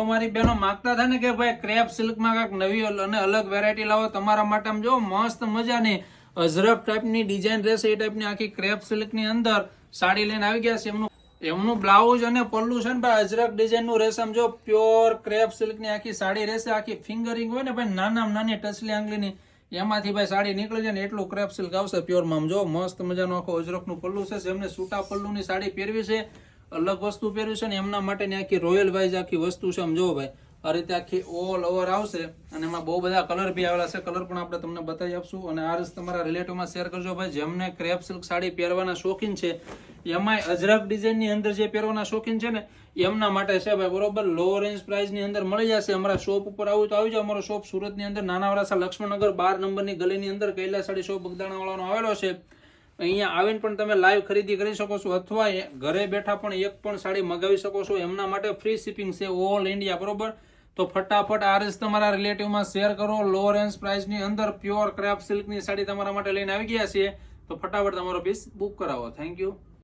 અમારી બહેનો માંગતા હતા ને કે ભાઈ ક્રેપ સિલ્કમાં કાંઈક નવી અને અલગ વેરાયટી લાવો તમારા માટે. આમ જો મસ્ત મજાની અજરક ટાઈપની ડિઝાઇન રહેશે એ ટાઈપની આખી ક્રેપ સિલ્કની અંદર સાડી લઈને આવી ગયા છે. એમનું બ્લાઉઝ અને પલ્લુ છે ને ભાઈ અજરક ડિઝાઇન નું રહેશે. જો પ્યોર ક્રેપ સિલ્ક ની આખી સાડી રહેશે. આખી ફિંગરિંગ હોય ને ભાઈ નાનામાં નાની ટસલી આંગળીની એમાંથી ભાઈ સાડી નીકળી જાય ને એટલું ક્રેપ સિલ્ક આવશે પ્યોરમાં. જો મસ્ત મજાનું આખું અજરક નું પલ્લુ છે. જેમને છૂટા પલ્લુ ની સાડી પહેરવી છે, અલગ વસ્તુ પહેરવી છે ને એમના માટેની આખી રોયલ વાઇઝ આખી વસ્તુ છે. આમ જો ભાઈ આ રીતે આખી ઓલ ઓવર આવશે અને એમાં બહુ બધા કલર બી આવેલા છે. કલર પણ આપણે તમને બતાવી આપશું અને આ રીતે તમારા રિલેટિવમાં શેર કરજો ભાઈ. જેમને ક્રેપ સિલ્ક સાડી પહેરવાના શોખીન છે, એમાંય અજરક ડિઝાઇનની અંદર જે પહેરવાના શોખીન છે ને એમના માટે છે ભાઈ. બરોબર, લો રેન્જ પ્રાઇસ ની અંદર મળી જશે. અમારા શોપ ઉપર આવું તો આવી જાવ. અમારો શોપ સુરતની અંદર નાના વરાસા લક્ષ્મણનગર 12 નંબરની ગલીની અંદર કૈલાસ સાડી શોપ બગદાણા વાળાનો આવેલો છે. અહીંયા આવીને પણ તમે લાઈવ ખરીદી કરી શકો છો અથવા ઘરે બેઠા પણ એક પણ સાડી મગાવી શકો છો. એમના માટે ફ્રી શિપિંગ છે ઓલ ઇન્ડિયા. બરોબર, તો ફટાફટ આ રીસ તમારા રિલેટિવમાં શેર કરો. લો રેન્જ પ્રાઇસની અંદર પ્યોર ક્રેપ સિલ્કની સાડી તમારા માટે લઈને આવી ગયા છે. તો ફટાફટ તમારો પીસ બુક કરાવો. Thank you.